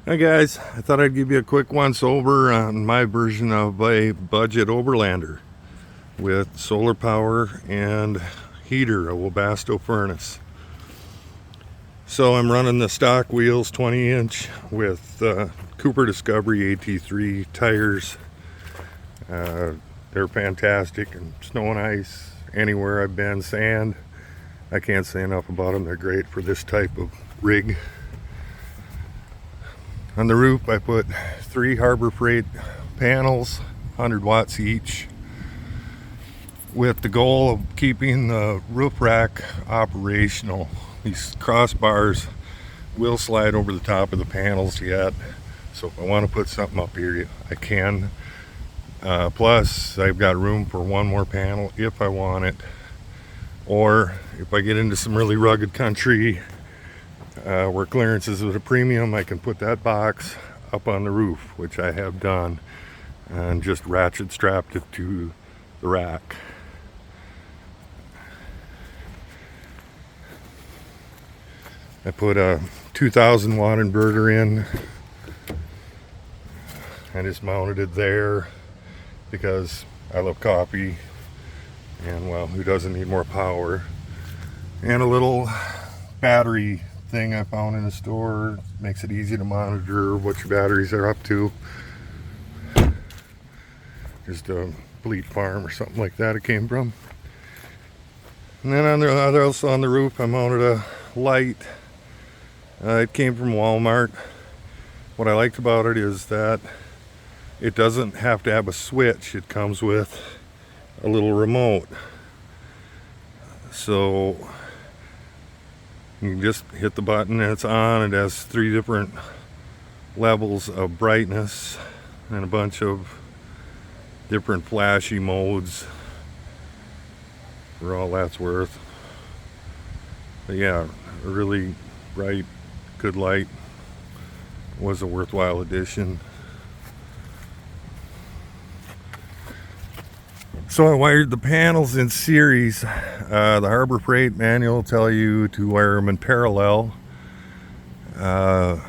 Hi guys, I thought I'd give you a quick once over on my version of a budget Overlander with solar power and heater, a Webasto furnace. So I'm running the stock wheels 20-inch with Cooper Discovery AT3 tires. They're fantastic, and snow and ice anywhere I've been, sand. I can't say enough about them. They're great for this type of rig. On the roof I put 3 Harbor Freight panels, 100 watts each, with the goal of keeping the roof rack operational. These crossbars will slide over the top of the panels yet, so if I want to put something up here I can. Plus I've got room for one more panel if I want it, or if I get into some really rugged country where clearance is at a premium, I can put that box up on the roof, which I have done, and just ratchet strapped it to the rack. I put a 2000 watt inverter in. I just mounted it there because I love coffee, and well, who doesn't need more power? And a little battery thing I found in the store, makes it easy to monitor what your batteries are up to. Just a Fleet Farm or something like that it came from. And then also on the roof I mounted a light. It came from Walmart. What I liked about it is that it doesn't have to have a switch. It comes with a little remote, so you can just hit the button and it's on. It has 3 different levels of brightness and a bunch of different flashy modes for all that's worth. But yeah, a really bright, good light. Was a worthwhile addition. So I wired the panels in series. The Harbor Freight manual will tell you to wire them in parallel, but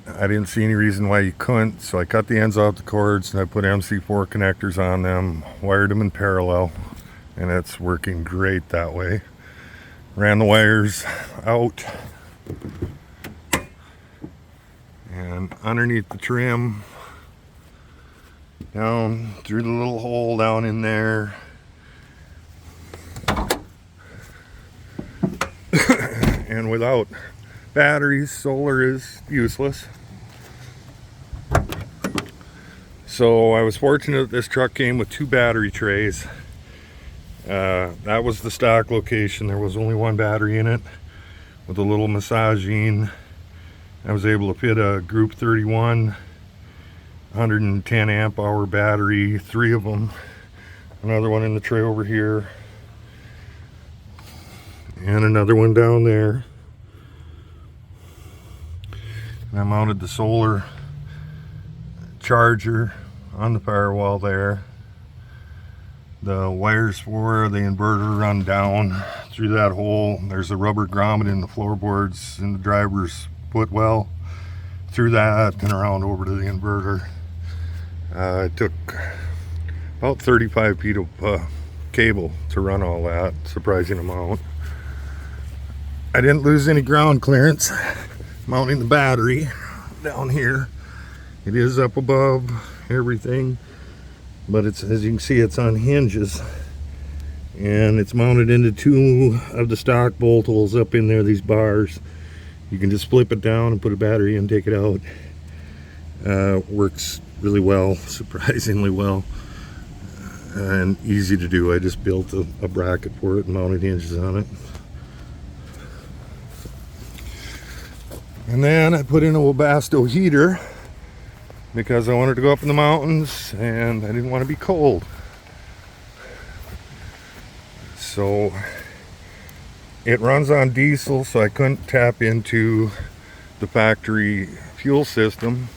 I didn't see any reason why you couldn't, so I cut the ends off the cords and I put MC4 connectors on them, wired them in parallel, and it's working great that way. Ran the wires out and underneath the trim, down through the little hole down in there. And without batteries, solar is useless. So I was fortunate that this truck came with 2 battery trays. That was the stock location. There was only 1 battery in it with a little massaging. I was able to fit a Group 31 110 amp hour battery, 3 of them, another one in the tray over here, and another one down there. And I mounted the solar charger on the firewall there. The wires for the inverter run down through that hole. There's a rubber grommet in the floorboards in the driver's footwell, through that and around over to the inverter. It took about 35 feet of cable to run all that, surprising amount. I didn't lose any ground clearance mounting the battery down here. It is up above everything, but it's, as you can see, it's on hinges, and it's mounted into 2 of the stock bolt holes up in there, these bars. You can just flip it down and put a battery in, take it out. Works really well, surprisingly well, and easy to do. I just built a bracket for it and mounted hinges on it. And then I put in a Webasto heater because I wanted to go up in the mountains and I didn't want to be cold. So it runs on diesel, so I couldn't tap into the factory fuel system.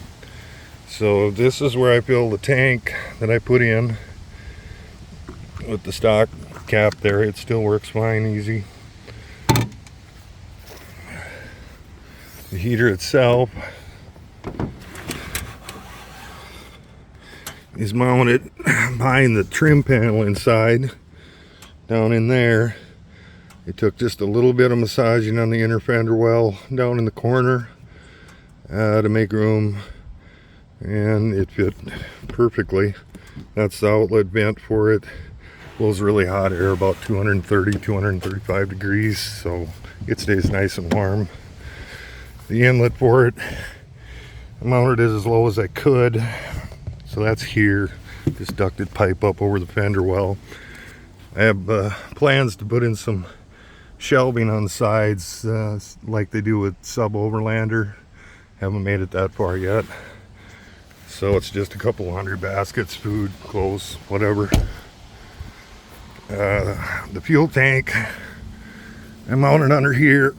So this is where I fill the tank that I put in with the stock cap there. It still works fine, easy. The heater itself is mounted behind the trim panel inside, down in there. It took just a little bit of massaging on the inner fender well down in the corner to make room, and it fit perfectly. That's the outlet vent for it. Blows really hot air, about 230, 235 degrees, so it stays nice and warm. The inlet for it, I mounted it as low as I could, so that's here. Just ducted pipe up over the fender well. I have plans to put in some shelving on the sides like they do with sub Overlander. Haven't made it that far yet, so it's just a couple laundry baskets, food, clothes, whatever. The fuel tank I mounted under here.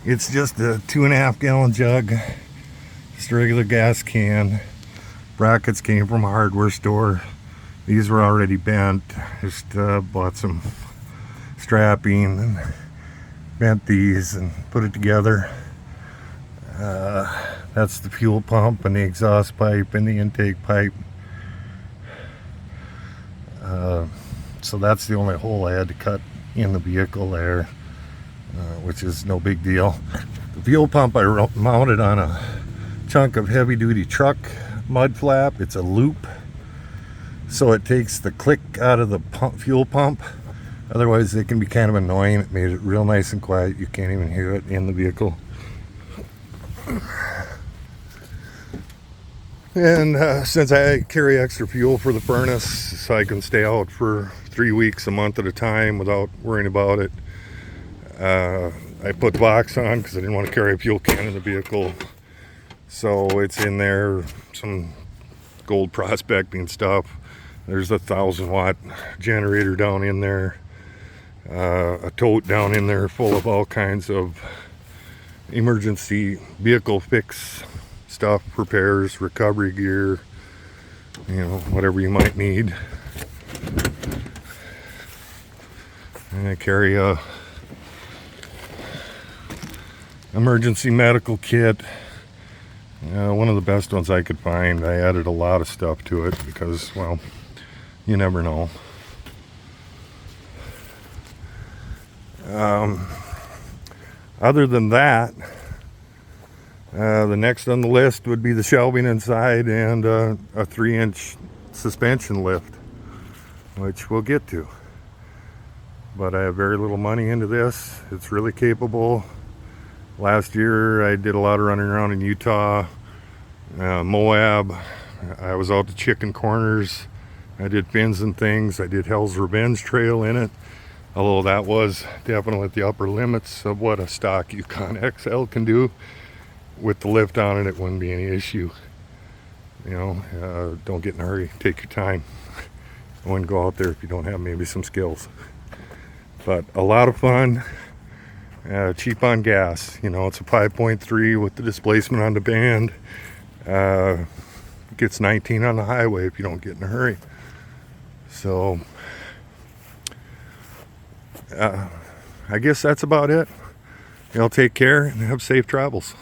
It's just a 2.5 gallon jug, just a regular gas can. Brackets came from a hardware store. These were already bent. Just bought some strapping and bent these and put it together. That's the fuel pump and the exhaust pipe and the intake pipe. So that's the only hole I had to cut in the vehicle there, which is no big deal. The fuel pump I mounted on a chunk of heavy duty truck mud flap. It's a loop, so it takes the click out of the fuel pump. Otherwise it can be kind of annoying. It made it real nice and quiet. You can't even hear it in the vehicle. And since I carry extra fuel for the furnace, so I can stay out for 3 weeks, a month at a time without worrying about it, I put the box on because I didn't want to carry a fuel can in the vehicle. So it's in there, some gold prospecting stuff. There's a 1,000-watt generator down in there, a tote down in there full of all kinds of emergency vehicle fix stuff, repairs, recovery gear, you know, whatever you might need. And I carry a emergency medical kit, one of the best ones I could find. I added a lot of stuff to it because, well, you never know. Other than that, the next on the list would be the shelving inside and a 3-inch suspension lift, which we'll get to. But I have very little money into this. It's really capable. Last year I did a lot of running around in Utah, Moab. I was out to Chicken Corners. I did fins and things. I did Hell's Revenge Trail in it, although that was definitely at the upper limits of what a stock Yukon XL can do. With the lift on it, it wouldn't be any issue. You know, don't get in a hurry. Take your time. I wouldn't go out there if you don't have maybe some skills. But a lot of fun. Cheap on gas. You know, it's a 5.3 with the displacement on the band. Gets 19 on the highway if you don't get in a hurry. So, I guess that's about it. Y'all take care and have safe travels.